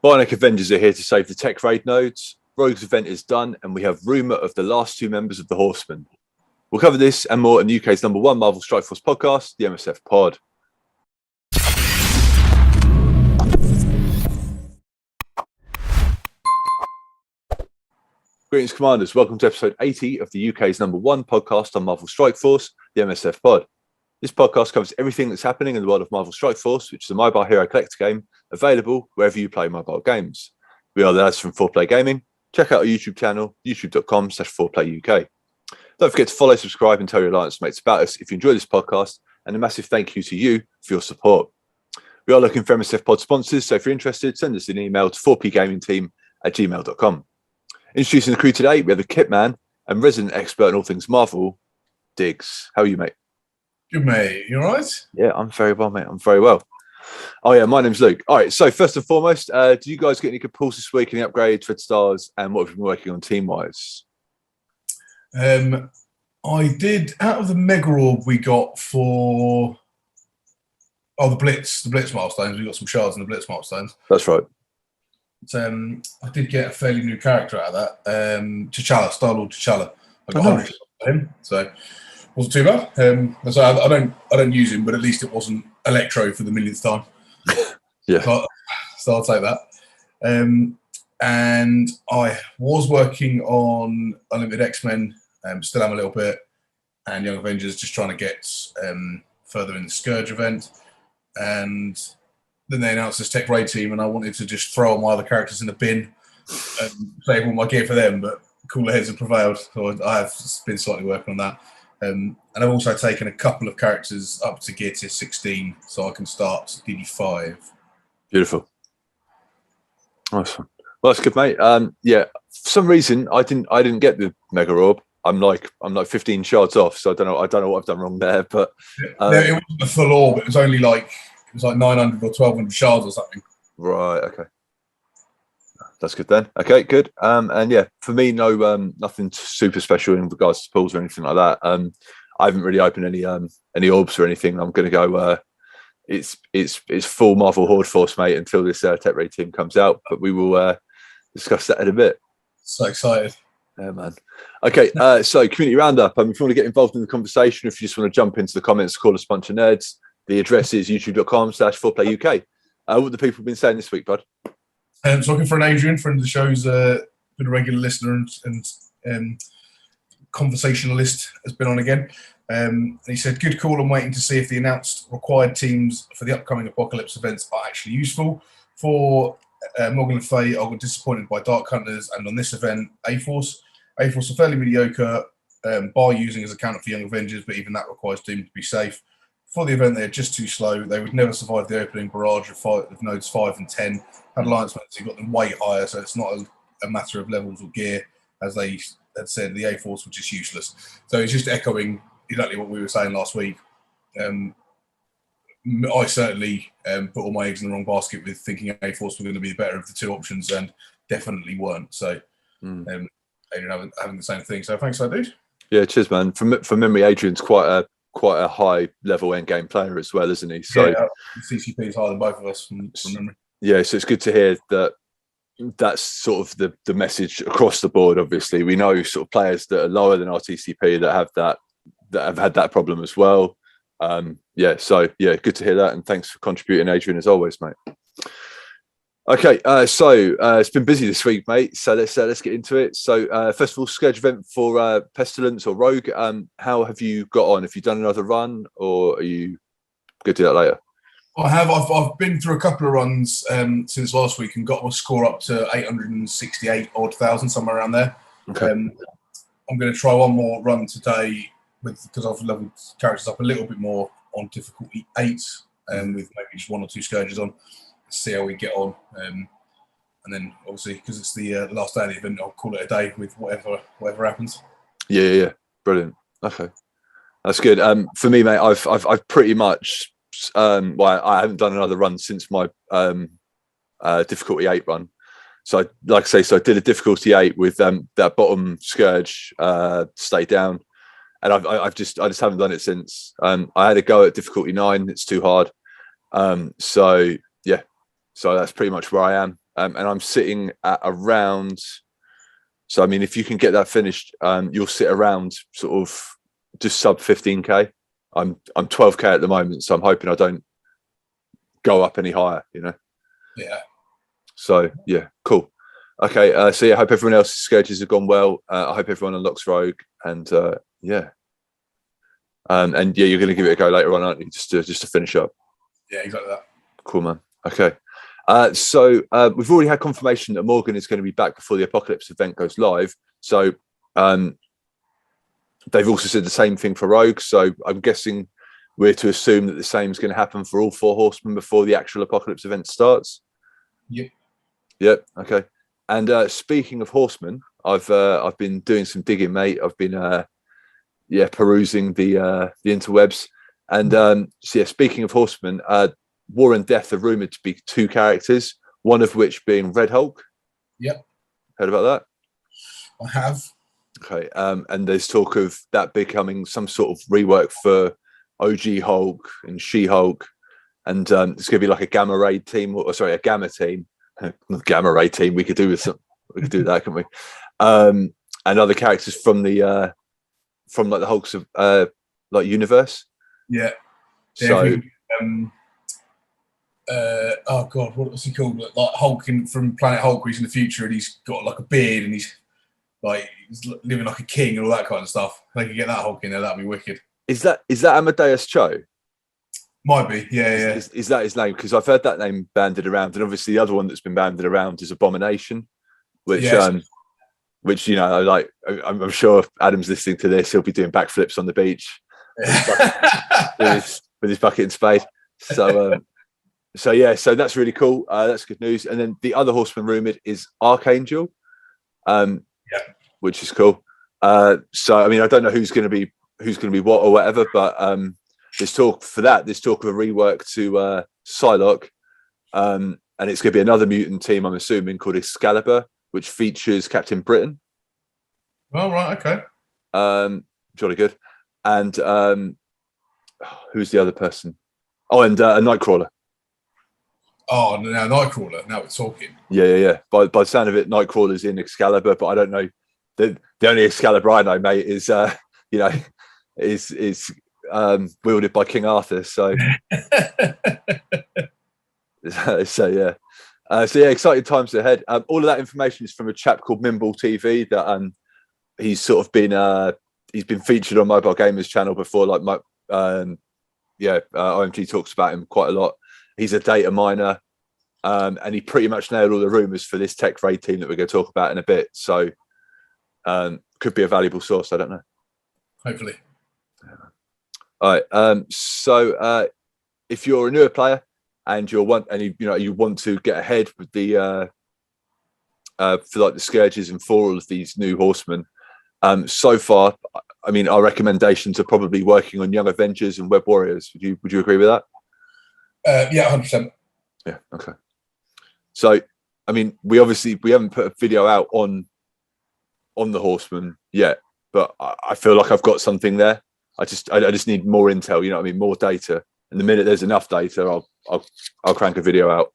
Bionic Avengers are here to save the tech raid nodes. Rogue's event is done, and we have rumour of the last two members of the Horseman. We'll cover this and more in the UK's #1 Marvel Strike Force podcast, the MSF Pod. Greetings, Commanders. Welcome to episode 80 of the UK's #1 podcast on Marvel Strike Force, the MSF Pod. This podcast covers everything that's happening in the world of Marvel Strike Force, which is a mobile hero collector game available wherever you play mobile games. We are the lads from 4Play Gaming. Check out our YouTube channel, youtube.com/4playuk. Don't forget to follow, subscribe, and tell your alliance mates about us if you enjoy this podcast, and a massive thank you to you for your support. We are looking for MSF Pod sponsors, so if you're interested, send us an email to 4pgamingteam@gmail.com. Introducing the crew today, we have the kit man and resident expert in all things Marvel, Digz. How are you, mate? Good, mate. You all right? Yeah, I'm very well, mate. I'm very well. Oh, yeah, my name's Luke. All right, so first and foremost, do you guys get any good pulls this week, any upgrades, Red Stars, and what have you been working on team-wise? I did, out of the Mega Orb we got for... Oh, the Blitz milestones. We got some shards in the Blitz milestones. That's right. I did get a fairly new character out of that. T'Challa, Star-Lord T'Challa. I got 100 for him, so wasn't too bad. So I don't use him, but at least it wasn't Electro for the millionth time. Yeah. So I'll take that. And I was working on Unlimited X-Men, still am a little bit, and Young Avengers, just trying to get further in the SCOURGE event. And then they announced this tech raid team, and I wanted to just throw all my other characters in the bin and save all my gear for them, but cooler heads have prevailed, so I have been slightly working on that. And I've also taken a couple of characters up to gear tier 16, so I can start Dd5. Beautiful. Nice one. Well, that's good, mate. Yeah, for some reason I didn't get the Mega Orb. I'm like 15 shards off, so I don't know what I've done wrong there. But it wasn't a full orb. It was only like 900 or 1200 shards or something. Right. Okay. That's good then. Okay, good. And yeah, for me, no, nothing super special in regards to pulls or anything like that. I haven't really opened any orbs or anything. I'm going to go. It's full Marvel Horde Force, mate, until this tech raid team comes out. But we will discuss that in a bit. So excited. Yeah, man. Okay, so community roundup. If you want to get involved in the conversation, if you just want to jump into the comments, call us a bunch of nerds. The address is youtube.com/4playuk. What have the people been saying this week, bud? So looking for an Adrian, friend of the show's been a regular listener and conversationalist, has been on again. And he said, good call. I'm waiting to see if the announced required teams for the upcoming Apocalypse events are actually useful. For Morgan and Faye, I got disappointed by Dark Hunters, and on this event, A-Force. A-Force are fairly mediocre, by using as a counter for Young Avengers, but even that requires teams to be safe. For the event, they're just too slow. They would never survive the opening barrage of nodes 5 and 10. Had Alliance mates who got them way higher, so it's not a matter of levels or gear. As they had said, the A-Force was just useless. So it's just echoing exactly what we were saying last week. I certainly put all my eggs in the wrong basket with thinking A-Force were going to be the better of the two options, and definitely weren't. So Adrian having the same thing. So thanks, dude. Yeah, cheers, man. From memory, Adrian's quite a high level end game player as well, isn't he? So yeah, CCP is higher than both of us from memory. Yeah, so it's good to hear that that's sort of the message across the board. Obviously, we know sort of players that are lower than our TCP that have had that problem as well. Yeah, so yeah, good to hear that, and thanks for contributing, Adrian, as always, mate. Okay, so it's been busy this week, mate. So let's get into it. So first of all, SCOURGE event for Pestilence or Rogue. How have you got on? Have you done another run, or are you going to do that later? I have. I've been through a couple of runs since last week and got my score up to 868,000, somewhere around there. Okay. I'm going to try one more run today because I've leveled characters up a little bit more on difficulty 8, with maybe just 1 or 2 Scourges on. See how we get on, and then obviously because it's the last day of the event, I'll call it a day with whatever happens. Yeah, brilliant. Okay, that's good. For me, mate, I've pretty much well, I haven't done another run since my difficulty 8 run. So I did a difficulty 8 with that bottom SCOURGE stay down, and I just haven't done it since. I had a go at difficulty 9. It's too hard. So yeah. So that's pretty much where I am. and I'm sitting at around. So I mean, if you can get that finished, you'll sit around sort of just sub 15k. I'm 12k at the moment, so I'm hoping I don't go up any higher. Yeah. So yeah, cool. Okay, so yeah, I hope everyone else's SCOURGEs have gone well. I hope everyone unlocks Rogue, and yeah, and yeah, you're going to give it a go later on, aren't you? Just to finish up. Yeah, exactly that. Cool, man. Okay. So we've already had confirmation that Morgan is going to be back before the Apocalypse event goes live. So they've also said the same thing for Rogue. So I'm guessing we're to assume that the same is going to happen for all 4 Horsemen before the actual Apocalypse event starts. Yep. Yep. Okay. And speaking of Horsemen, I've been doing some digging, mate. I've been perusing the interwebs, and so yeah. Speaking of Horsemen, War and Death are rumored to be 2 characters, one of which being Red Hulk. Yep. Heard about that? I have. Okay. And there's talk of that becoming some sort of rework for OG Hulk and She-Hulk, and it's going to be like a gamma ray team, or sorry, a gamma team. Gamma ray team. We could do that, couldn't we? And other characters from the from like the Hulks of like universe. Yeah. So oh god, what was he called? Like Hulk from Planet Hulk, where he's in the future and he's got like a beard and he's living like a king and all that kind of stuff. They could get that Hulk in there, that'd be wicked. Is that Amadeus Cho? Might be, yeah. Is that his name? Because I've heard that name banded around, and obviously the other one that's been banded around is Abomination, which which like I'm sure Adam's listening to this, he'll be doing backflips on the beach with his bucket and spade. So so that's really cool. That's good news. And then the other Horseman rumored is Archangel, which is cool. So I mean, I don't know who's going to be what or whatever, but there's talk of a rework to Psylocke, and it's going to be another mutant team, I'm assuming, called Excalibur, which features Captain Britain. Oh, right, okay. Jolly good. And who's the other person? Oh, and a Nightcrawler. Oh, now Nightcrawler. Now we're talking. Yeah. By the sound of it, Nightcrawler's in Excalibur, but I don't know. The only Excalibur I know, mate, is is wielded by King Arthur. So so yeah. So yeah, exciting times ahead. All of that information is from a chap called Mimble TV that he's sort of been he's been featured on Mobile Gamers channel before. Like IMG talks about him quite a lot. He's a data miner, and he pretty much nailed all the rumors for this tech raid team that we're going to talk about in a bit. So could be a valuable source. I don't know. Hopefully. All right. So if you're a newer player and you want to get ahead with the for like the SCOURGEs and for all of these new Horsemen, so far, I mean, our recommendations are probably working on Young Avengers and Web Warriors. Would you agree with that? Yeah, 100%. Yeah. Okay. So, I mean, we haven't put a video out on the Horsemen yet, but I feel like I've got something there. I just need more intel. You know what I mean? More data. And the minute there's enough data, I'll crank a video out.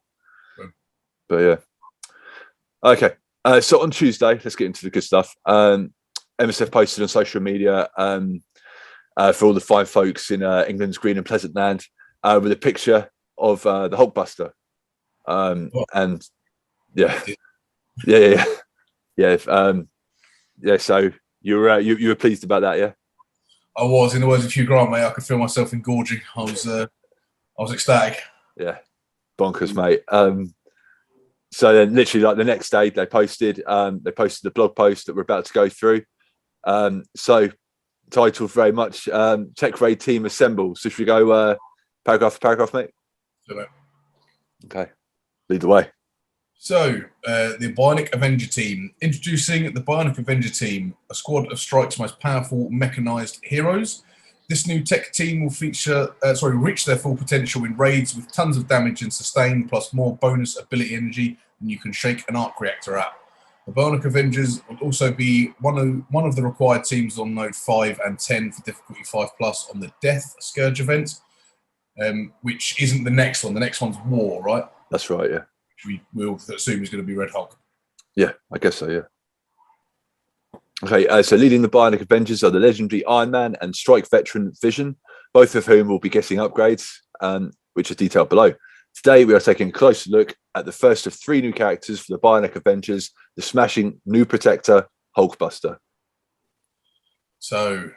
But yeah. Okay. So on Tuesday, let's get into the good stuff. MSF posted on social media for all the fine folks in England's green and pleasant land with a picture of the HulkBuster. And yeah. So you were pleased about that, yeah? I was, in the words of Hugh Grant, mate. I could feel myself engorging. I was ecstatic. Yeah, bonkers, mate. So then, literally, like the next day, they posted the blog post that we're about to go through. So titled very much "Tech Raid Team Assemble." So should we go paragraph for paragraph, mate? Okay, lead the way. So, the Bionic Avenger team. Introducing the Bionic Avenger team, a squad of Strike's most powerful mechanized heroes. This new tech team will reach their full potential in raids with tons of damage and sustain, plus more bonus ability energy than you can shake an arc reactor at. The Bionic Avengers will also be one of the required teams on Node 5 and 10 for difficulty 5+ on the Death SCOURGE event, which isn't the next one. The next one's War, right? That's right, yeah. which we'll assume is going to be Red Hulk. Yeah, I guess so, yeah. Okay, so leading the Bionic Avengers are the legendary Iron Man and Strike veteran Vision, both of whom will be getting upgrades, which are detailed below. Today, we are taking a closer look at the first of 3 new characters for the Bionic Avengers, the smashing new protector, HulkBuster. So,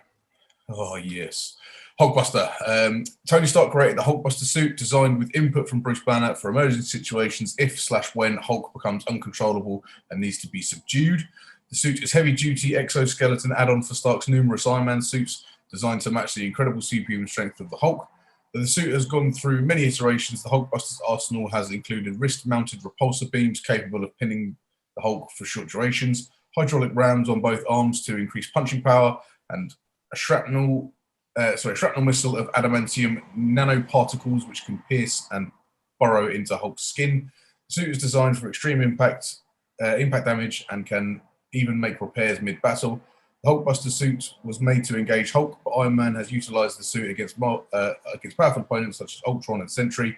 oh yes, HulkBuster. Tony Stark created the HulkBuster suit designed with input from Bruce Banner for emergency situations if/when Hulk becomes uncontrollable and needs to be subdued. The suit is heavy-duty exoskeleton add-on for Stark's numerous Iron Man suits, designed to match the incredible superhuman strength of the Hulk. The suit has gone through many iterations. The HulkBuster's arsenal has included wrist-mounted repulsor beams capable of pinning the Hulk for short durations, hydraulic rams on both arms to increase punching power, and a shrapnel missile of adamantium nanoparticles which can pierce and burrow into Hulk's skin. The suit is designed for extreme impact damage and can even make repairs mid-battle. The HulkBuster suit was made to engage Hulk, but Iron Man has utilized the suit against powerful opponents such as Ultron and Sentry.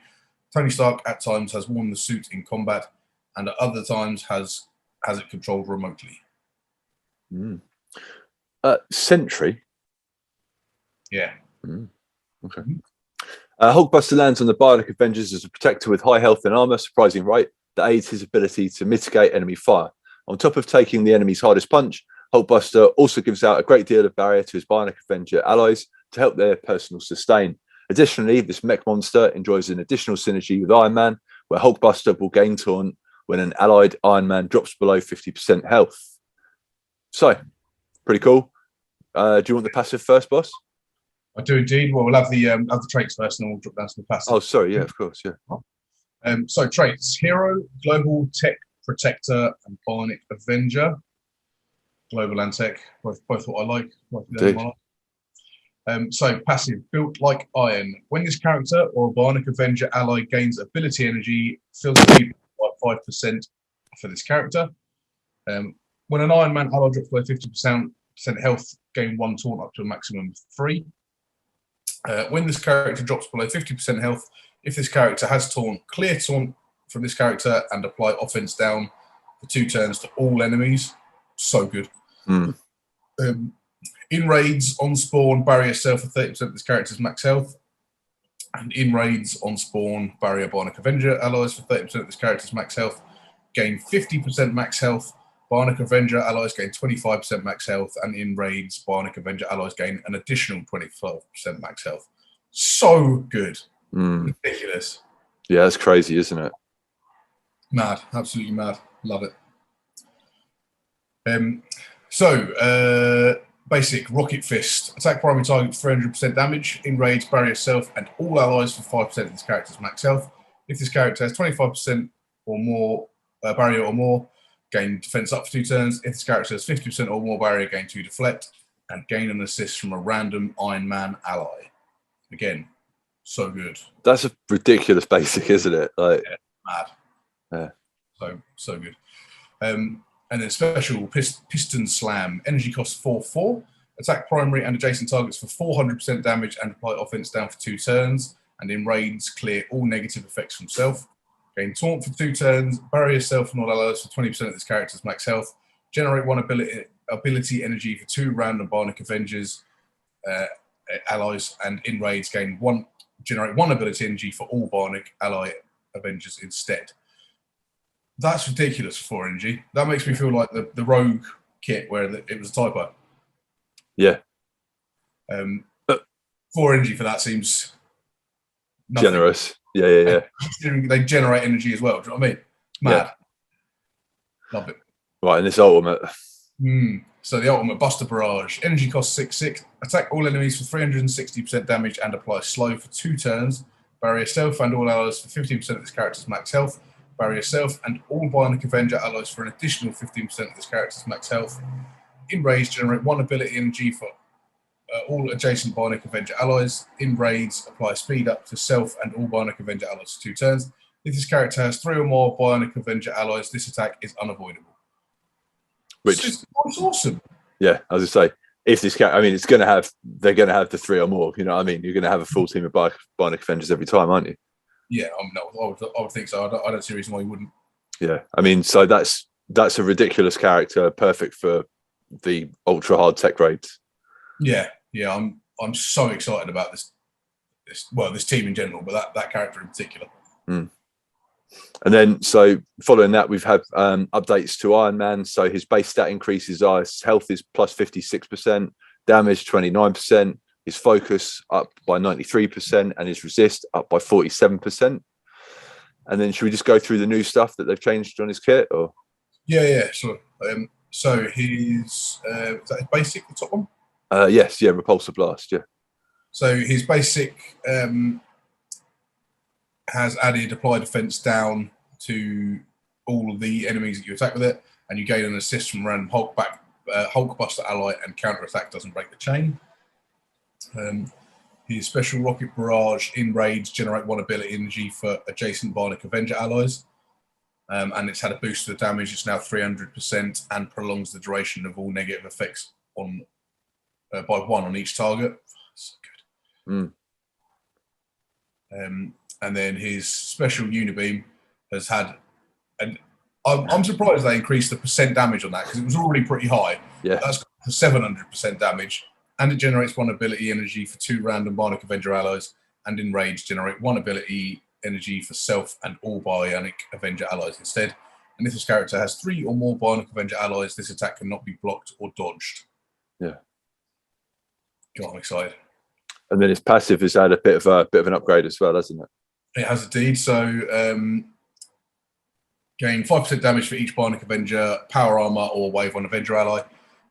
Tony Stark at times has worn the suit in combat, and at other times has it controlled remotely. Sentry? Yeah. Okay. HulkBuster lands on the Bionic Avengers as a protector with high health and armor, surprising right, that aids his ability to mitigate enemy fire. On top of taking the enemy's hardest punch, HulkBuster also gives out a great deal of barrier to his Bionic Avenger allies to help their personal sustain. Additionally, this mech monster enjoys an additional synergy with Iron Man, where HulkBuster will gain taunt when an allied Iron Man drops below 50% health. So, pretty cool. Do you want the passive first, boss? I do indeed. Well, we'll have the traits first, and then we'll drop down to the passive. Oh, sorry. Yeah, of course. Yeah. So traits: Hero, Global, Tech, Protector, and Bionic Avenger. Global and Tech, both what I like. So passive: Built like iron. When this character or a Bionic Avenger ally gains ability energy, fills the people by 5% for this character. When an Iron Man ally drops below 50% health, gain 1 taunt up to a maximum of 3. When this character drops below 50% health, if this character has taunt, clear taunt from this character and apply offense down for 2 turns to all enemies. So good. In raids, on spawn, barrier yourself for 30% of this character's max health. And in raids, on spawn, barrier Bionic Avenger allies for 30% of this character's max health. Gain 50% max health. Bionic Avenger allies gain 25% max health. And in raids, Bionic Avenger allies gain an additional 25% max health. So good. Ridiculous. Yeah, that's crazy, isn't it? Mad. Absolutely mad. Love it. Basic Rocket Fist. Attack primary target for 300% damage. In raids, barrier yourself and all allies for 5% of this character's max health. If this character has 25% or more barrier or more, gain defense up for 2 turns. If this character has 50% or more barrier, gain 2 deflect. And gain an assist from a random Iron Man ally. Again, so good. That's a ridiculous basic, isn't it? Like, mad. Yeah. So good. And then special Piston Slam. Energy costs 4/4. Attack primary and adjacent targets for 400% damage and apply offense down for 2 turns. And in raids, clear all negative effects from self. Gain taunt for 2 turns. Barrier yourself and all allies for 20% of this character's max health. Generate 1 ability energy for 2 random Bionic Avengers allies. And in raids, generate 1 ability energy for all Bionic ally Avengers instead. That's ridiculous for 4 energy. That makes me feel like the Rogue kit where it was a typo. Yeah. 4 energy for that seems nothing. Generous. Yeah. They generate energy as well. Do you know what I mean? Mad. Yeah. Love it. Right, and this ultimate. So the ultimate Buster Barrage. Energy costs 6/6. Attack all enemies for 360% damage and apply slow for 2 turns. Barrier self and all allies for 15% of this character's max health. Barrier self and all Bionic Avenger allies for an additional 15% of this character's max health. In raids, generate 1 ability energy for all adjacent Bionic Avenger allies. In raids, apply speed up to self and all Bionic Avenger allies for 2 turns. If this character has 3 or more Bionic Avenger allies, this attack is unavoidable. Which is awesome. Yeah, as I say, if this character, I mean, they're going to have the 3 or more. You know what I mean? You're going to have a full team of Bionic Avengers every time, aren't you? Yeah, no, I would think so. I don't see a reason why he wouldn't. Yeah, I mean, so that's a ridiculous character, perfect for the ultra hard tech raids. Yeah, I'm so excited about this team in general, but that character in particular. Mm. And then, so following that, we've had updates to Iron Man. So his base stat increases are his health is plus 56%, damage 29%, his focus up by 93%, and his resist up by 47%. And then, should we just go through the new stuff that they've changed on his kit? Or Yeah, sure. So his is that his basic, the top one? Yes, yeah, repulsor blast, yeah. So his basic has added apply defense down to all of the enemies that you attack with it, and you gain an assist from random HulkBuster ally, and counter attack doesn't break the chain. His special rocket barrage in raids generate 1 ability energy for adjacent Bionic Avenger allies, and it's had a boost to the damage. It's now 300% and prolongs the duration of all negative effects on by 1 on each target. So good. And then his special unibeam has had, and I'm surprised they increased the percent damage on that because it was already pretty high. Yeah, that's got 700% damage, and it generates 1 ability energy for 2 random Bionic Avenger allies, and in rage generate 1 ability energy for self and all Bionic Avenger allies instead. And if this character has 3 or more Bionic Avenger allies, this attack cannot be blocked or dodged. Yeah. God, I'm excited. And then his passive has had a bit of an upgrade as well, hasn't it? It has indeed. So gain 5% damage for each Bionic Avenger, power armor, or wave on Avenger ally.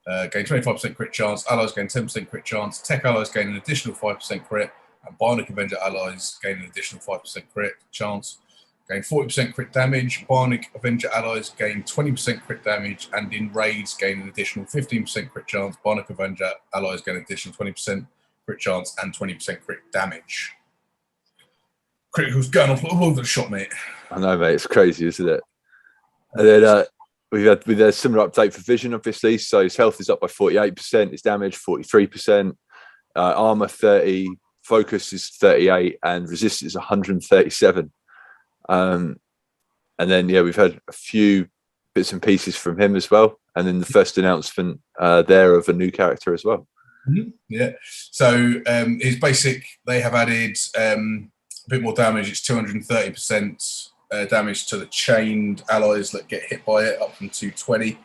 Gain 25% crit chance. Allies gain 10% crit chance. Tech allies gain an additional 5% crit. And Bionic Avenger allies gain an additional 5% crit chance. Gain 40% crit damage. Bionic Avenger allies gain 20% crit damage. And in raids, gain an additional 15% crit chance. Bionic Avenger allies gain an additional 20% crit chance and 20% crit damage. Critical's going off all over the shop, mate. I know, mate. It's crazy, isn't it? And then we've had a similar update for Vision, obviously. So his health is up by 48%, his damage 43%, armor 30, focus is 38, and resist is 137. And then we've had a few bits and pieces from him as well. And then the first announcement there of a new character as well. Mm-hmm. Yeah. So his basic, they have added a bit more damage. It's 230% damage to the chained allies that get hit by it, up from 220.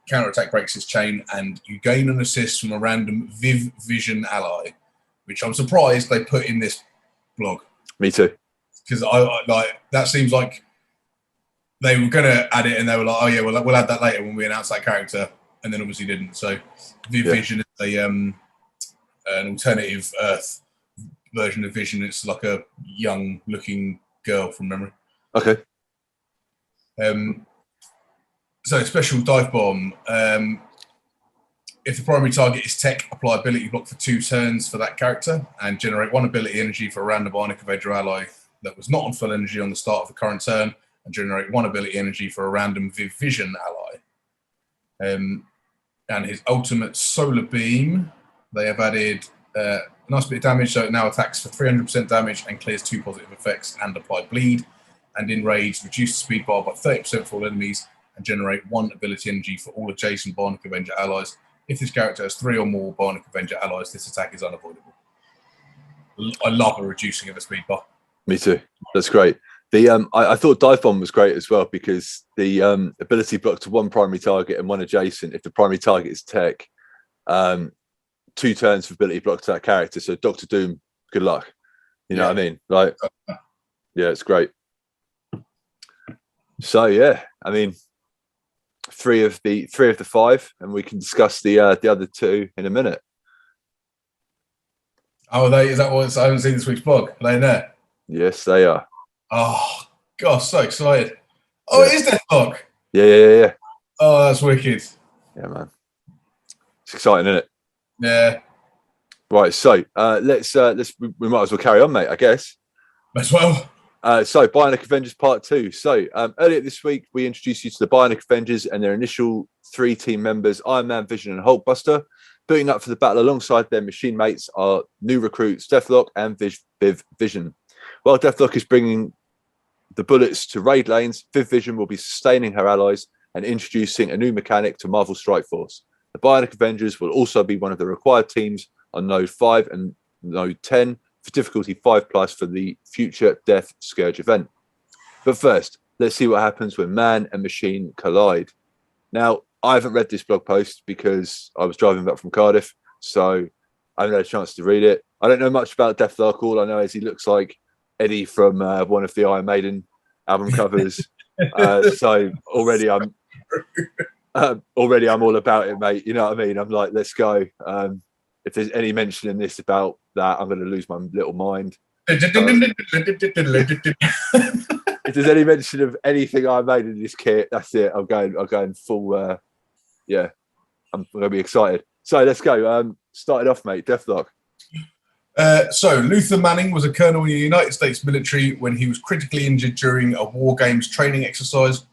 Counterattack breaks his chain, and you gain an assist from a random Viv Vision ally, which I'm surprised they put in this blog. Me too. Because I like that seems like they were going to add it, and they were like, "Oh yeah, we'll add that later when we announce that character," and then obviously didn't. So Viv Vision is an alternative Earth version of Vision. It's like a young-looking girl from memory. Okay. So special dive bomb. If the primary target is tech, apply ability block for 2 turns for that character, and generate 1 ability energy for a random Bionic Avenger ally that was not on full energy on the start of the current turn, and generate 1 ability energy for a random Viv Vision ally. And his ultimate solar beam, they have added a nice bit of damage, so it now attacks for 300% damage and clears 2 positive effects and apply bleed. And in rage, reduce the speed bar by 30% for all enemies and generate 1 ability energy for all adjacent Bionic Avenger allies. If this character has 3 or more Bionic Avenger allies, this attack is unavoidable. I love a reducing of the speed bar. Me too. That's great. I thought dive bomb was great as well, because the ability block to 1 primary target and 1 adjacent. If the primary target is tech, 2 turns for ability block to that character. So Dr. Doom, good luck. You know what I mean? Like, yeah, it's great. So I mean, 3 of the 5, and we can discuss the other 2 in a minute. Oh, is that what? I haven't seen this week's blog. Are they in there? Yes, they are. Oh, gosh, so excited. Oh, it is Deathlock. Yeah. Oh, that's wicked. Yeah, man. It's exciting, isn't it? Yeah. Right, so let's we might as well carry on, mate, I guess. As well. So Bionic Avengers Part 2. So earlier this week, we introduced you to the Bionic Avengers and their initial 3 team members, Iron Man, Vision and HulkBuster. Booting up for the battle alongside their machine mates are new recruits Deathlock and Viv Vision. While Deathlock is bringing the bullets to raid lanes, Viv Vision will be sustaining her allies and introducing a new mechanic to Marvel Strike Force. The Bionic Avengers will also be one of the required teams on Node 5 and Node 10 for difficulty 5+ for the future Death Scourge event. But first, let's see what happens when man and machine collide. Now, I haven't read this blog post because I was driving back from Cardiff, so I haven't had a chance to read it. I don't know much about Deathlock. All I know is he looks like Eddie from one of the Iron Maiden album covers. So already I'm all about it, mate. You know what I mean? I'm like, let's go. If there's any mention in this about that, I'm going to lose my little mind. If there's any mention of anything I made in this kit, that's it. I'm going full. I'm going to be excited. So let's go. Started off, mate. Deathlock. So Luther Manning was a colonel in the United States military when he was critically injured during a War Games training exercise.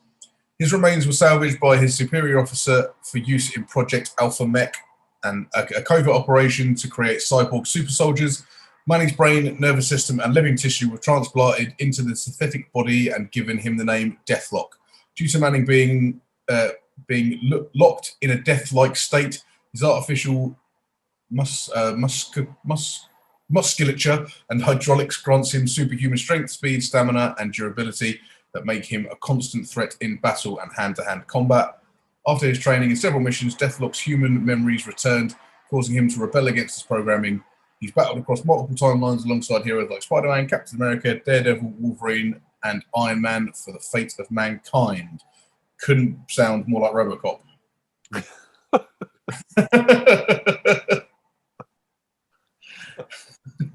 His remains were salvaged by his superior officer for use in Project Alpha Mech, and a covert operation to create cyborg super soldiers. Manning's brain, nervous system, and living tissue were transplanted into the synthetic body and given him the name Deathlock. Due to Manning being locked in a death-like state, his artificial musculature and hydraulics grants him superhuman strength, speed, stamina, and durability that make him a constant threat in battle and hand-to-hand combat. After his training in several missions, Deathlock's human memories returned, causing him to rebel against his programming. He's battled across multiple timelines alongside heroes like Spider-Man, Captain America, Daredevil, Wolverine, and Iron Man for the fate of mankind. Couldn't sound more like RoboCop.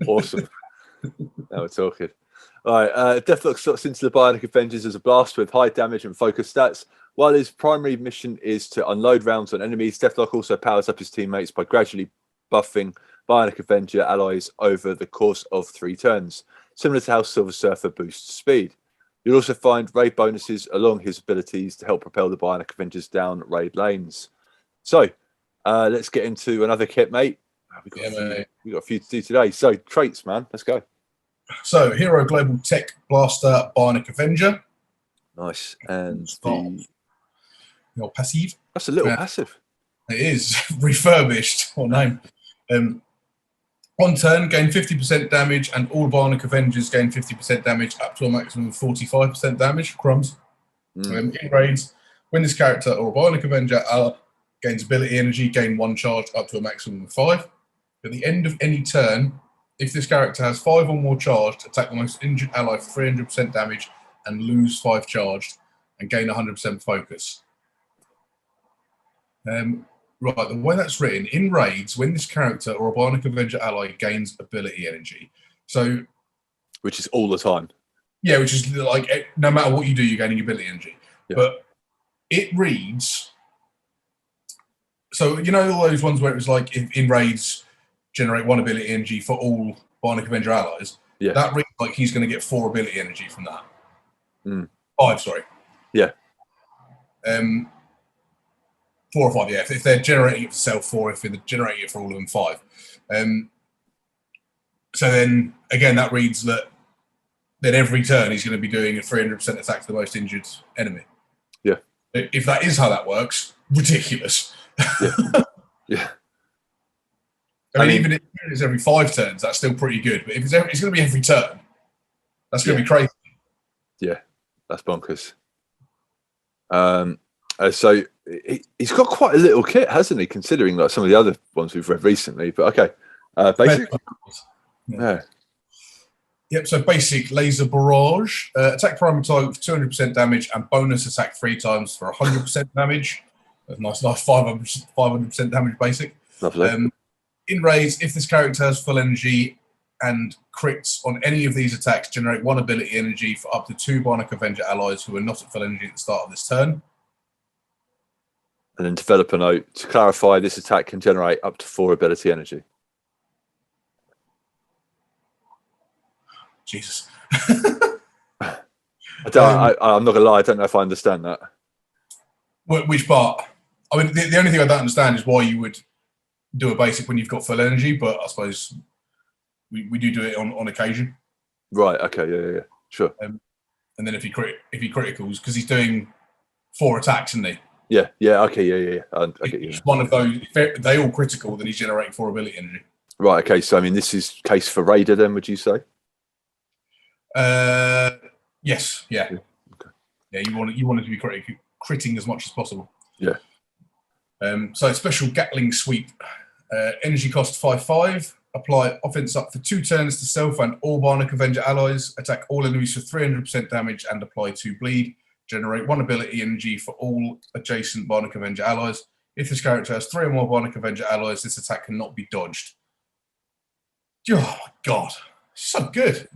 Awesome. Now we're talking. All right, Deathlock slots into the Bionic Avengers as a blast with high damage and focus stats. While his primary mission is to unload rounds on enemies, Deathlock also powers up his teammates by gradually buffing Bionic Avenger allies over the course of 3 turns, similar to how Silver Surfer boosts speed. You'll also find raid bonuses along his abilities to help propel the Bionic Avengers down raid lanes. So, let's get into another kit, mate. We've got a few to do today. So, traits, man. Let's go. So, Hero Global Tech Blaster Bionic Avenger. Nice. And your passive. That's a little passive. It is. Refurbished. What name? On turn, gain 50% damage, and all Bionic Avengers gain 50% damage up to a maximum of 45% damage. Crumbs. In raids, when this character or a Bionic Avenger gains ability energy, gain 1 charge up to a maximum of 5. At the end of any turn, if this character has 5 or more charged, attack the most injured ally for 300% damage and lose 5 charged and gain 100% focus. Right, the way that's written, in raids, when this character or a Bionic Avenger ally gains ability energy. So, which is all the time. Yeah, which is like, no matter what you do, you're gaining ability energy. Yeah. But it reads, so you know all those ones where it was like, in raids, generate 1 ability energy for all Bionic Avenger allies? Yeah. That reads like he's going to get 4 ability energy from that. 5, sorry. Yeah. 4 or 5, yeah. If they're generating it for self, 4. If they're generating it for all of them, 5. So then, again, that reads that then every turn he's going to be doing a 300% attack to the most injured enemy. Yeah. If that is how that works, ridiculous. Yeah. Yeah. I mean, even if it's every 5 turns, that's still pretty good. But if it's going to be every turn, that's going to be crazy. Yeah, that's bonkers. So he's got quite a little kit, hasn't he? Considering like some of the other ones we've read recently. But okay, basic. Yeah. Yep. So basic laser barrage, attack primary target with 200% damage and bonus attack 3 times for 100% damage. Nice 500% damage basic. Lovely. In raids, if this character has full energy and crits on any of these attacks, generate 1 ability energy for up to 2 Bionic Avenger allies who are not at full energy at the start of this turn. And then develop a note to clarify: this attack can generate up to 4 ability energy. Jesus. I'm not gonna lie. I don't know if I understand that. Which part? I mean, the only thing I don't understand is why you would do a basic when you've got full energy, but I suppose we do it on occasion. Right. Okay. Yeah. Sure. And then if he criticals, because he's doing 4 attacks, isn't he? Yeah. Okay. Yeah. I get you. Each one of those, if they all critical, then he's generating 4 ability energy. Right. Okay. So I mean, this is case for Raider, then, would you say? Yes. Yeah. Okay. Yeah. You want it to be critting as much as possible. Yeah. So special Gatling sweep. Energy cost 5/5. Apply offense up for 2 turns to self and all Bionic Avenger allies. Attack all enemies for 300% damage and apply 2 bleed. Generate 1 ability energy for all adjacent Bionic Avenger allies. If this character has 3 or more Bionic Avenger allies, this attack cannot be dodged. Oh my god, so good.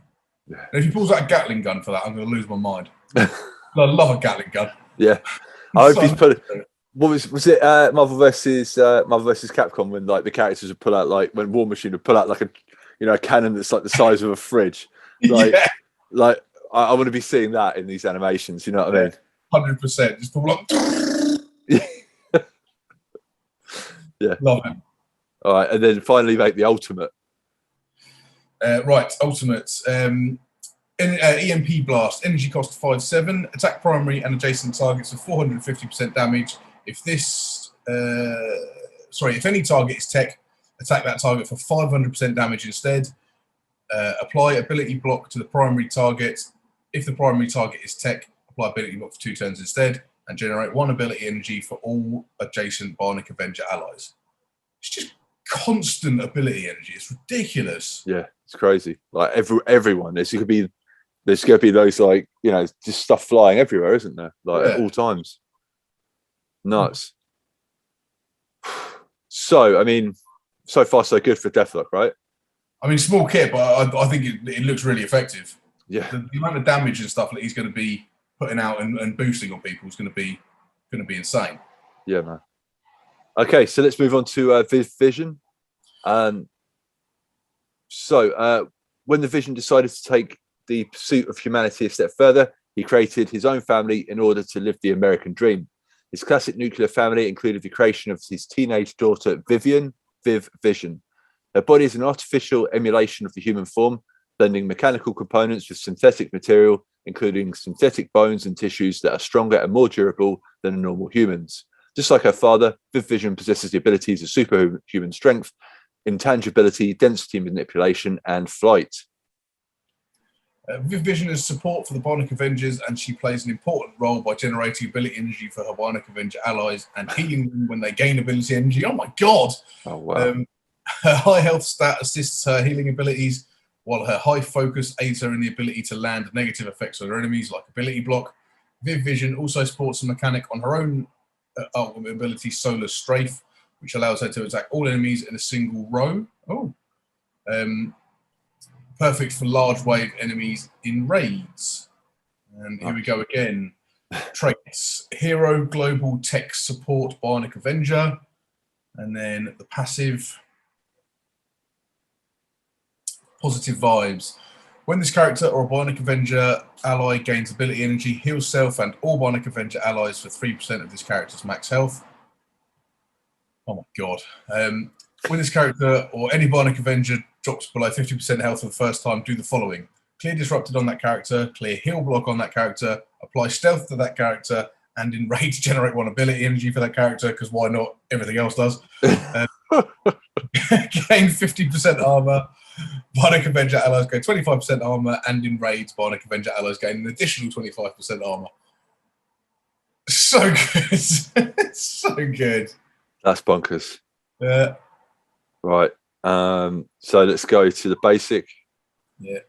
Yeah. And if he pulls out a Gatling gun for that, I'm going to lose my mind. I love a Gatling gun. Yeah. I hope he's put. What was it? Marvel versus Capcom, when like the characters would pull out, like when War Machine would pull out like a cannon that's like the size of a fridge. Like, yeah. Like I want to be seeing that in these animations. You know what I mean? 100%. Just pull up. Yeah. Love it. All right, and then finally make the ultimate. Right, ultimate. EMP blast. Energy cost 5/7. Attack primary and adjacent targets for 450% damage. If any target is tech, attack that target for 500% damage instead. Apply ability block to the primary target. If the primary target is tech, apply ability block for 2 turns instead, and generate 1 ability energy for all adjacent Bionic Avenger allies. It's just constant ability energy. It's ridiculous. Yeah, it's crazy. Like everyone, there's going to be those, like, just stuff flying everywhere, isn't there? Like at all times. Nuts. So, I mean, so far so good for Deathlock, right? I mean, small kit, but I think it looks really effective. Yeah. The amount of damage and stuff that he's going to be putting out and boosting on people is going to be insane. Yeah, man. Okay, so let's move on to Viv Vision. So when the Vision decided to take the pursuit of humanity a step further, he created his own family in order to live the American dream. His classic nuclear family included the creation of his teenage daughter, Viv Vision. Her body is an artificial emulation of the human form, blending mechanical components with synthetic material, including synthetic bones and tissues that are stronger and more durable than normal humans. Just like her father, Viv Vision possesses the abilities of superhuman strength, intangibility, density manipulation, and flight. Viv Vision is support for the Bionic Avengers, and she plays an important role by generating ability energy for her Bionic Avenger allies and healing them when they gain ability energy. Oh my god! Oh wow! Her high health stat assists her healing abilities, while her high focus aids her in the ability to land negative effects on her enemies, like ability block. Viv Vision also sports a mechanic on her own ultimate ability, Solar Strafe, which allows her to attack all enemies in a single row. Perfect for large wave enemies in raids. And here we go again. Traits: Hero, Global Tech Support, Bionic Avenger. And then the passive: Positive Vibes. When this character or a Bionic Avenger ally gains ability energy, heals self and all Bionic Avenger allies for 3% of this character's max health. Oh my god. When this character or any Bionic Avenger drops below 50% health for the first time, do the following: clear Disrupted on that character, clear Heal Block on that character, apply Stealth to that character, and in Rage generate 1 ability energy for that character, because why not? Everything else does. Gain 50% armor. Bionic Avenger allies gain 25% armor, and in Raids, Bionic Avenger allies gain an additional 25% armor. So good. So good. That's bonkers. Yeah. Right. So let's go to the basic. Yeah.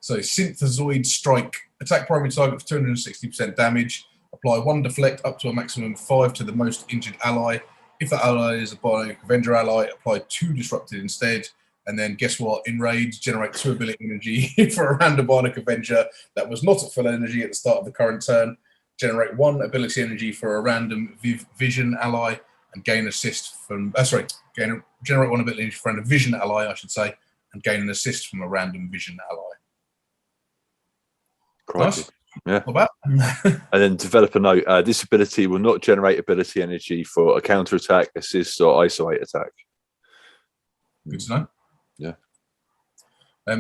So Synthezoid Strike. Attack primary target for 260% damage. Apply 1 deflect up to a maximum of 5 to the most injured ally. If that ally is a Bionic Avenger ally, apply 2 disrupted instead. And then guess what? In Raids, generate 2 ability energy for a random Bionic Avenger that was not at full energy at the start of the current turn. Generate 1 ability energy for a random Viv Vision ally, and gain assist from. Generate 1 ability energy for a Vision ally, I should say, and gain an assist from a random Vision ally. Crikey. Nice. Yeah. Not bad. And then develop a note. This ability will not generate ability energy for a counter attack, assist, or isolate attack. Good to know. Yeah.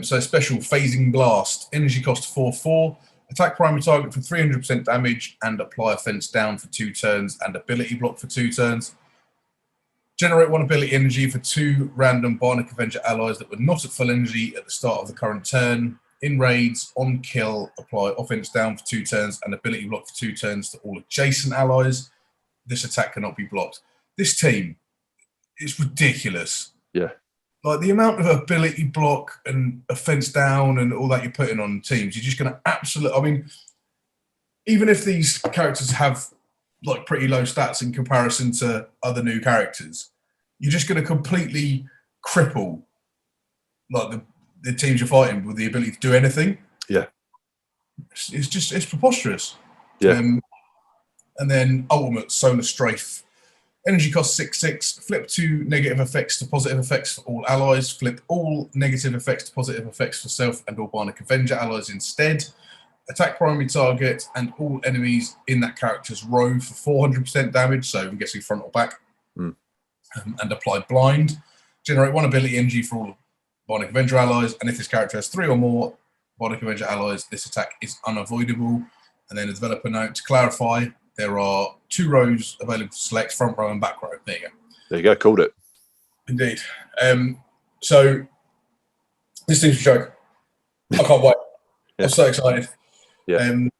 So special phasing blast, energy cost 4/4, attack primary target for 300% damage and apply a fence down for 2 turns and ability block for 2 turns. Generate 1 ability energy for 2 random Bionic Avenger allies that were not at full energy at the start of the current turn. In raids, on kill, apply offense down for 2 turns and ability block for 2 turns to all adjacent allies. This attack cannot be blocked. This team is ridiculous. Yeah. Like the amount of ability block and offense down and all that you're putting on teams, you're just going to absolutely. I mean, even if these characters have like pretty low stats in comparison to other new characters, you're just going to completely cripple like the teams you're fighting with the ability to do anything. Yeah. It's preposterous. Yeah. And then ultimate solar strafe. Energy cost 6/6. Flip 2 negative effects to positive effects for all allies. Flip all negative effects to positive effects for self and all Bionic Avenger allies instead. Attack primary target and all enemies in that character's row for 400% damage, so I'm guessing front or back. And apply blind. Generate 1 ability energy for all Bionic Avenger allies, and if this character has 3 or more Bionic Avenger allies, this attack is unavoidable. And then a developer note to clarify, there are 2 rows available to select, front row and back row. There you go. There you go, called it. Indeed. So this seems a joke. I can't wait. I'm so excited. Yeah. And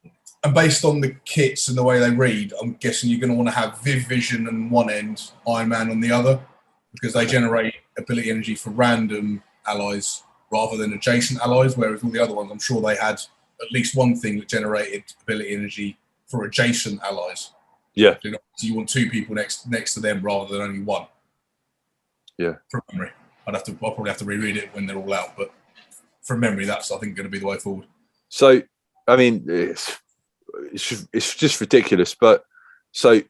based on the kits and the way they read, I'm guessing you're going to want to have Viv Vision on one end, Iron Man on the other, because they generate ability energy for random allies rather than adjacent allies, whereas all the other ones, I'm sure they had at least one thing that generated ability energy for adjacent allies. Yeah. So you want 2 people next to them rather than only 1. Yeah. From memory. I'll probably have to reread it when they're all out, but from memory, that's, I think, going to be the way forward. So, I mean, it's just ridiculous. But so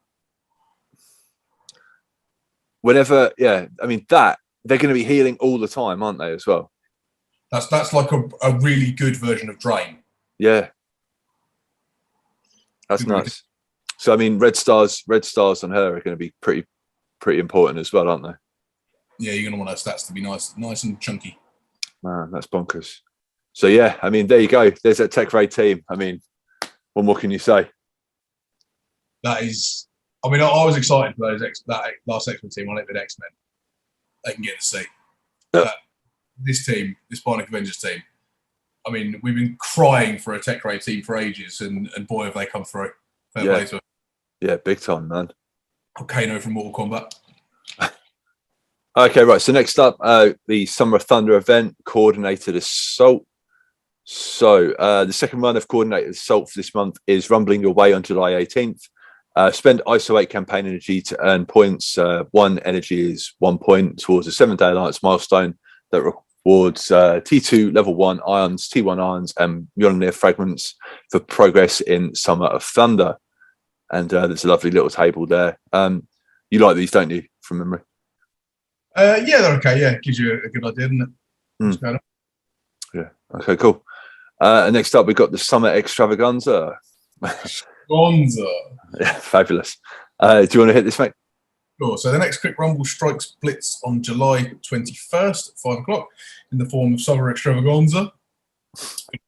whenever, I mean, that they're going to be healing all the time, aren't they, as well? That's like a really good version of Drain. Yeah. That's Good nice. idea. So, I mean, red stars on her are going to be pretty important as well, aren't they? Yeah, you're going to want those stats to be nice and chunky. Man, that's bonkers. So, yeah, I mean, there you go. There's that Tech Raid team. I mean, what more can you say? That is, I mean, I was excited for that last X-Men team on it with X-Men. They can get to see. This team, this Bionic Avengers team, I mean, we've been crying for a Tech Raid team for ages, and boy, have they come through. Fair play to them. Yeah, big time, man. Kano from Mortal Kombat. Okay, right. So next up, the Summer of Thunder event, Coordinated Assault. So the second run of Coordinated Assault for this month is rumbling your way on July 18th. Spend ISO 8 campaign energy to earn points. 1 energy is 1 point towards a 7-day alliance milestone that rewards T2 level 1 ions, T1 ions, and Mjolnir fragments for progress in Summer of Thunder. And there's a lovely little table there. You like these, don't you, from memory? Yeah, they're okay. Yeah, gives you a good idea, doesn't it? Yeah. Okay, cool. Next up, we've got the Summer Extravaganza. Yeah, fabulous. Do you want to hit this, mate? Sure. So the next Quick Rumble strikes Blitz on July 21st at 5 o'clock in the form of Summer Extravaganza,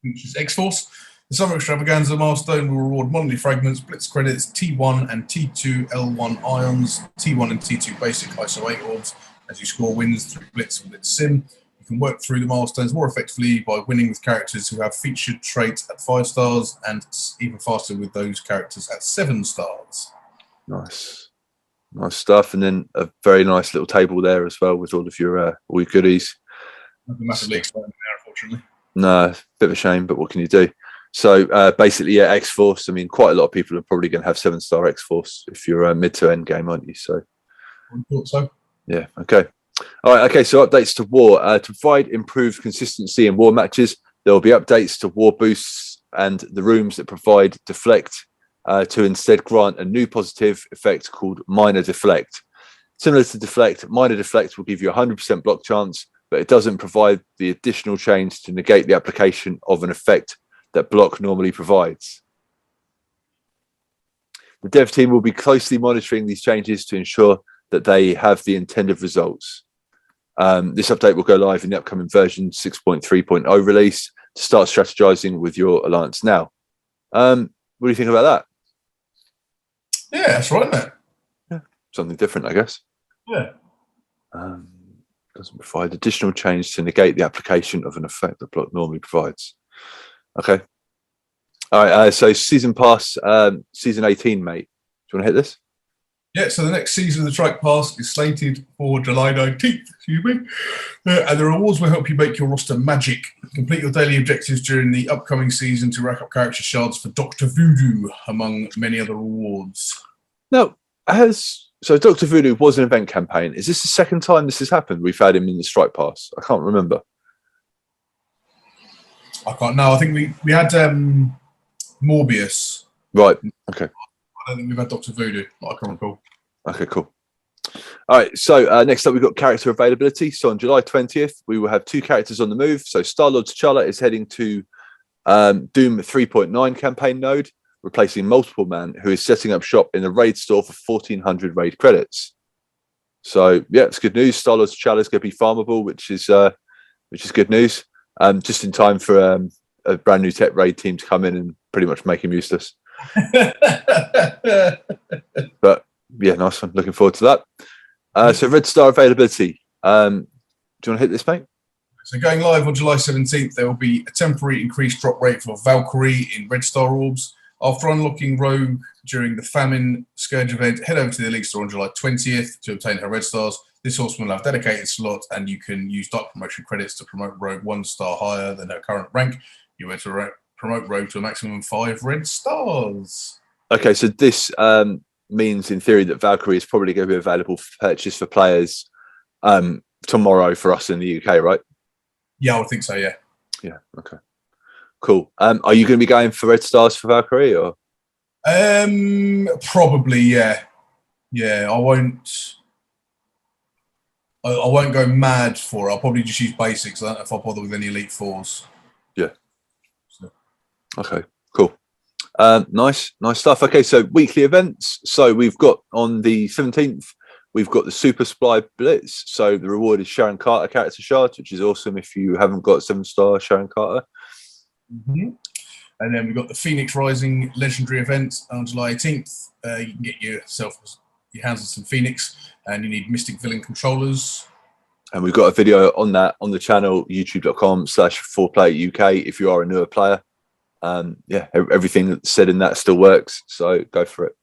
which is X-Force. The Summer Extravaganza milestone will reward Monthly Fragments, Blitz credits, T1 and T2 L1 ions, T1 and T2 basic ISO 8 orbs as you score wins through Blitz and Blitz Sim. You can work through the milestones more effectively by winning with characters who have featured traits at 5 stars and even faster with those characters at 7 stars. Nice stuff. And then a very nice little table there as well with all your goodies. Nothing massively exciting there, unfortunately. No, bit of a shame, but what can you do? So basically, yeah, X-Force. I mean, quite a lot of people are probably going to have 7-star X-Force if you're mid to end game, aren't you? So I thought so. Yeah. Okay. All right. Okay. So updates to War. To provide improved consistency in War matches, there will be updates to War boosts and the rooms that provide Deflect to instead grant a new positive effect called Minor Deflect. Similar to Deflect, Minor Deflect will give you a 100% block chance, but it doesn't provide the additional change to negate the application of an effect that block normally provides. The dev team will be closely monitoring these changes to ensure that they have the intended results. This update will go live in the upcoming version 6.3.0 release to start strategizing with your alliance now. What do you think about that? Yeah, that's right, isn't it? Yeah, something different, I guess. Yeah. Doesn't provide additional change to negate the application of an effect the block normally provides. Okay. All right. So season pass, season 18, mate. Do you want to hit this? Yeah, so the next season of the Strike Pass is slated for July 19th, excuse me. And the rewards will help you make your roster magic. Complete your daily objectives during the upcoming season to rack up character shards for Dr. Voodoo, among many other rewards. Now, so Dr. Voodoo was an event campaign. Is this the second time this has happened? We've had him in the Strike Pass. I can't remember. I can't know. I think we had Morbius. Right. Okay. I don't think we've had Dr. Voodoo. I can't recall. Okay, cool. All right, so next up we've got character availability. So on July 20th, we will have 2 characters on the move. So Star-Lord T'Challa is heading to Doom 3.9 campaign node, replacing Multiple Man, who is setting up shop in a raid store for 1,400 raid credits. So yeah, it's good news. Star-Lord T'Challa is going to be farmable, which is good news. Just in time for a brand new tech raid team to come in and pretty much make him useless. But yeah, nice one. Looking forward to that. So Red Star availability. Do you want to hit this, mate? So going live on July 17th, there will be a temporary increased drop rate for Valkyrie in Red Star orbs. After unlocking Rogue during the Famine Scourge event, head over to the Elite Store on July 20th to obtain her Red Stars. This Horseman will have dedicated slot, and you can use Dark Promotion credits to promote Rogue 1 star higher than her current rank. You enter to promote Rogue to a maximum of 5 Red Stars. Okay, so this means in theory that Valkyrie is probably going to be available for purchase for players tomorrow for us in the UK, right? Yeah, I would think so, yeah. Yeah, okay. Cool. Are you going to be going for Red Stars for Valkyrie, or? Probably, yeah. Yeah, I won't go mad for it. I'll probably just use basics. I don't know if I'll bother with any Elite 4s. Yeah. So. Okay, cool. Nice stuff. Okay, so weekly events. So we've got on the 17th, we've got the Super Supply Blitz. So the reward is Sharon Carter character shards, which is awesome if you haven't got 7-star Sharon Carter. Mm-hmm. And then we've got the Phoenix Rising Legendary event on July 18th. You can get your hands on some Phoenix, and you need Mystic Villain controllers. And we've got a video on that on the channel, youtube.com/4playuk if you are a newer player. Yeah, everything that's said in that still works, so go for it.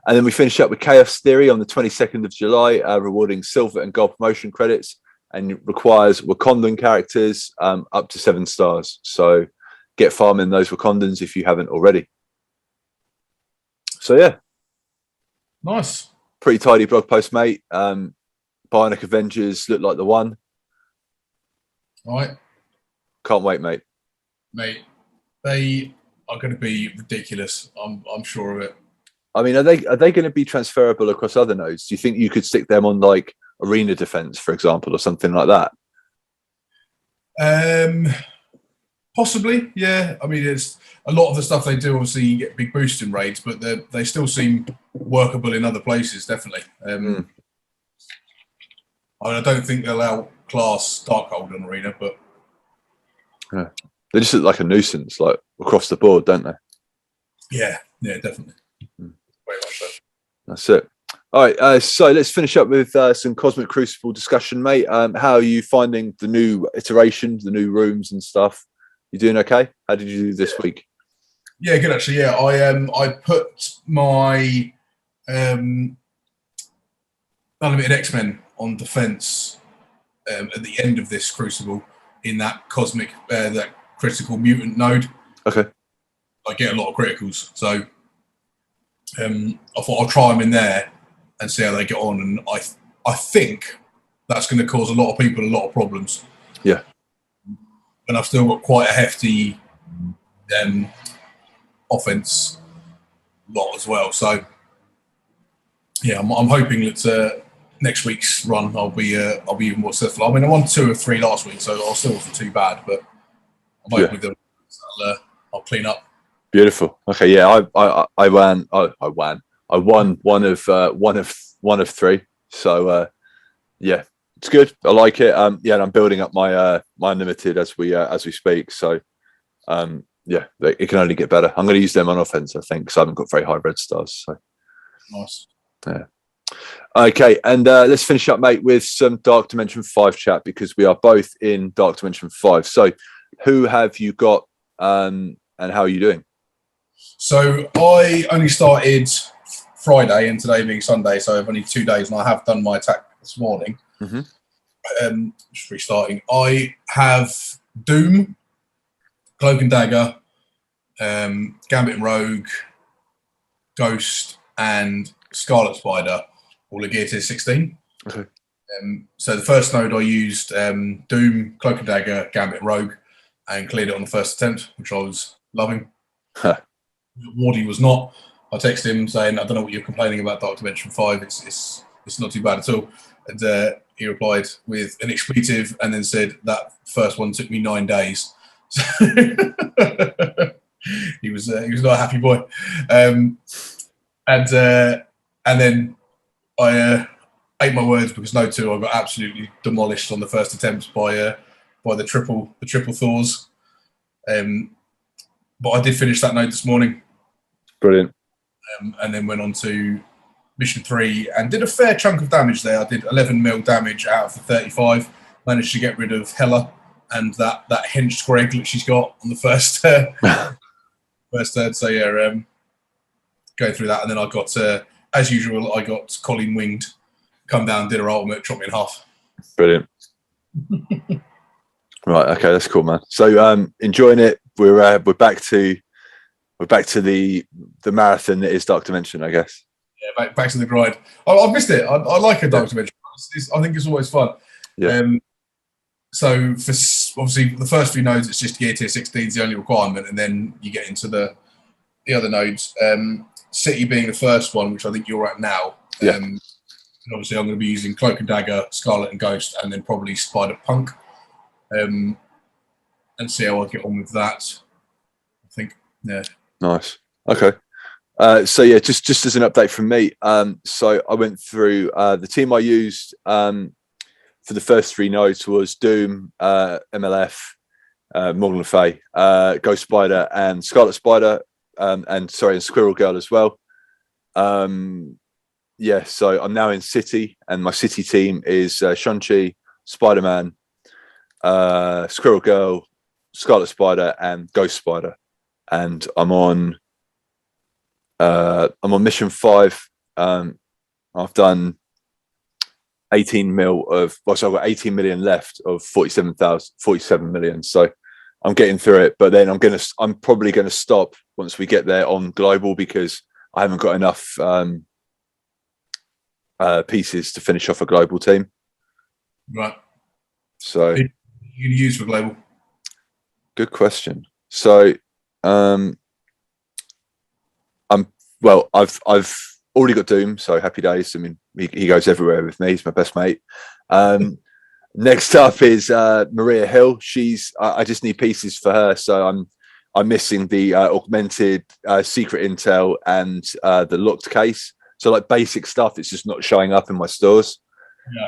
And then we finish up with Chaos Theory on the 22nd of July, rewarding silver and gold promotion credits, and it requires Wakandan characters up to 7 stars. So get farming those Wakandans if you haven't already. So yeah, nice, pretty tidy blog post, mate. Bionic Avengers look like the one. All right, can't wait, mate. Mate, they are going to be ridiculous. I'm sure of it. I mean, are they going to be transferable across other nodes? Do you think you could stick them on like Arena Defense, for example, or something like that? Possibly, yeah. I mean, it's a lot of the stuff they do. Obviously, you get big boost in raids, but they still seem workable in other places. Definitely. I mean, I don't think they'll outclass Darkhold in Arena, but yeah. They just look like a nuisance, like across the board, don't they? Yeah, definitely. Very much so. That's it. All right, so let's finish up with some Cosmic Crucible discussion, mate. How are you finding the new iterations, the new rooms and stuff? You doing okay? How did you do this week? Yeah, good actually. Yeah, I put my Unlimited X-Men on defense at the end of this Crucible in that cosmic, that critical mutant node. Okay. I get a lot of criticals, so I thought I'll try them in there and see how they get on. And I think that's going to cause a lot of people a lot of problems. Yeah. And I've still got quite a hefty offense lot as well. So yeah, I'm hoping that next week's run I'll be even more successful. I mean, I won 2 of 3 last week, so I still wasn't too bad. But I'm hoping with them I'll clean up. Beautiful. Okay, yeah, I won one of 3. So yeah, It's good. I like it. Yeah, and I'm building up my my unlimited as we speak. So yeah, it can only get better. I'm going to use them on offense, I think, because I haven't got very high red stars. So Nice. yeah. Okay, and let's finish up, mate, with some Dark Dimension 5 chat, because we are both in Dark Dimension 5. So who have you got, and how are you doing? So I only started Friday, and today being Sunday, so I've only 2 days, and I have done my attack this morning. Just restarting. I have Doom, Cloak and Dagger, Gambit and Rogue, Ghost, and Scarlet Spider, all at gear tier 16. Okay. So the first node I used Doom, Cloak and Dagger, Gambit and Rogue, and cleared it on the first attempt, which I was loving. Wardy was not. I texted him saying, I don't know what you're complaining about Dark Dimension 5. It's not too bad at all. And he replied with an expletive and then said that first one took me 9 days. So he was not a happy boy. And then I ate my words, because node 2 I got absolutely demolished on the first attempt by the triple Thors. But I did finish that node this morning. Brilliant. And then went on to mission 3 and did a fair chunk of damage there. I did 11 mil damage out of the 35. Managed to get rid of Hela and that hinged Greg that she's got on the first third. So yeah, going through that, and then I got as usual, I got Colleen winged, come down, did her ultimate, chopped me in half. Brilliant. Right, okay, that's cool, man. So enjoying it. We're back to the marathon that is Dark Dimension, I guess. Yeah, back to the grind. I've missed it. I like a Dark Dimension. I think it's always fun. Yeah. So for obviously the first few nodes, it's just gear tier 16 is the only requirement, and then you get into the other nodes. City being the first one, which I think you're at now. Yeah. And obviously I'm going to be using Cloak and Dagger, Scarlet and Ghost, and then probably Spider Punk. And see how I get on with that. I think, yeah. Nice. Okay. So yeah, just as an update from me. So I went through the team I used for the first 3 nodes was Doom, MLF, Morgan Le Fay, Ghost Spider, and Scarlet Spider, and Squirrel Girl as well. Yeah, so I'm now in City, and my City team is Shang-Chi, Spider-Man, Squirrel Girl, Scarlet Spider, and Ghost Spider. And I'm on mission 5. I've done 18 mil of, well, so I've got 18 million left of 47 million. So I'm getting through it, but then I'm probably gonna stop once we get there on global, because I haven't got enough pieces to finish off a global team. Right. So who you use for global? Good question. So I've already got Doom, so happy days. I mean, he goes everywhere with me. He's my best mate. Next up is Maria Hill. I just need pieces for her, so I'm missing the augmented secret intel and the locked case. So like basic stuff, it's just not showing up in my stores. Yeah.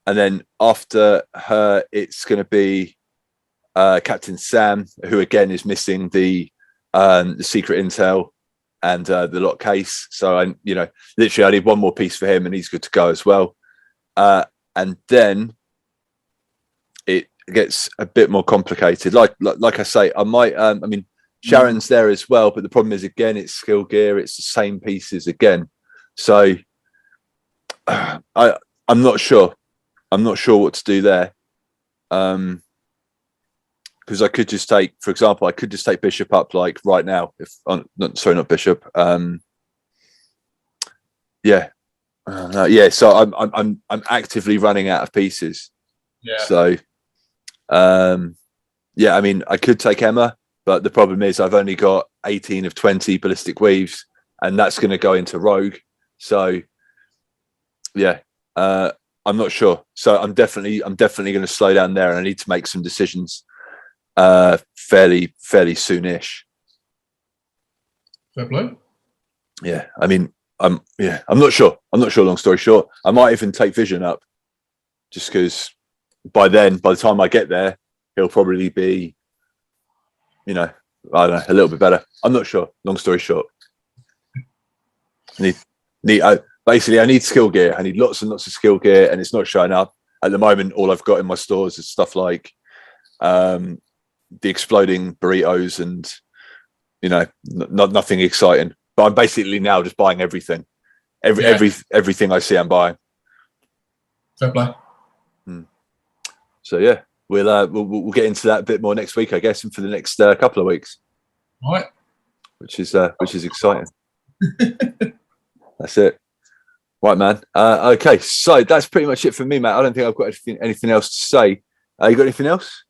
And then after her, it's going to be Captain Sam, who again is missing the secret intel and the lock case. So literally I need one more piece for him, and he's good to go as well. And then it gets a bit more complicated. Like I say, I might. I mean, Sharon's there as well, but the problem is again, it's skill gear. It's the same pieces again. So I'm not sure. I'm not sure what to do there. Because I could just take, for example, Bishop up like right now. Not Bishop. Yeah. So I'm actively running out of pieces. Yeah. So, I mean, I could take Emma, but the problem is I've only got 18 of 20 ballistic weaves, and that's going to go into Rogue. So, yeah, I'm not sure. So I'm definitely going to slow down there, and I need to make some decisions fairly soonish. Fair play. Yeah, I mean, I'm not sure. Long story short, I might even take Vision up. just because by the time I get there, he'll probably be, I don't know, a little bit better. I'm not sure. Long story short, I need skill gear. I need lots and lots of skill gear, and it's not showing up at the moment. All I've got in my stores is stuff like the exploding burritos and nothing exciting. But I'm basically now just buying everything. Everything I see, I'm buying. Fair play. So yeah, we'll get into that a bit more next week, I guess, and for the next couple of weeks. All right. Which is exciting. That's it. Right, man. Okay, so that's pretty much it for me, Matt. I don't think I've got anything else to say. You got anything else?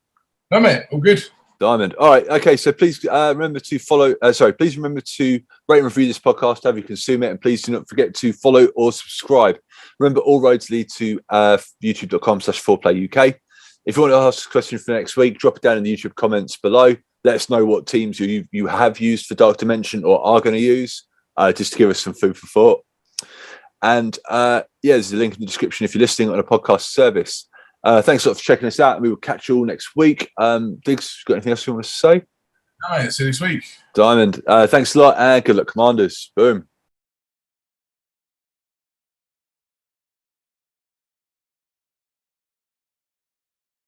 No, mate. All good. Diamond. All right. Okay. So please remember to follow. Please remember to rate and review this podcast, however you consume it, and please do not forget to follow or subscribe. Remember, all roads lead to youtube.com/4playuk. If you want to ask a question for next week, drop it down in the YouTube comments below. Let us know what teams you have used for Dark Dimension or are going to use, just to give us some food for thought. And there's a link in the description if you're listening on a podcast service. Thanks a lot for checking us out, and we will catch you all next week. Digz, got anything else you want to say? No, mate. See you next week. Diamond, thanks a lot, and good luck, Commanders. Boom.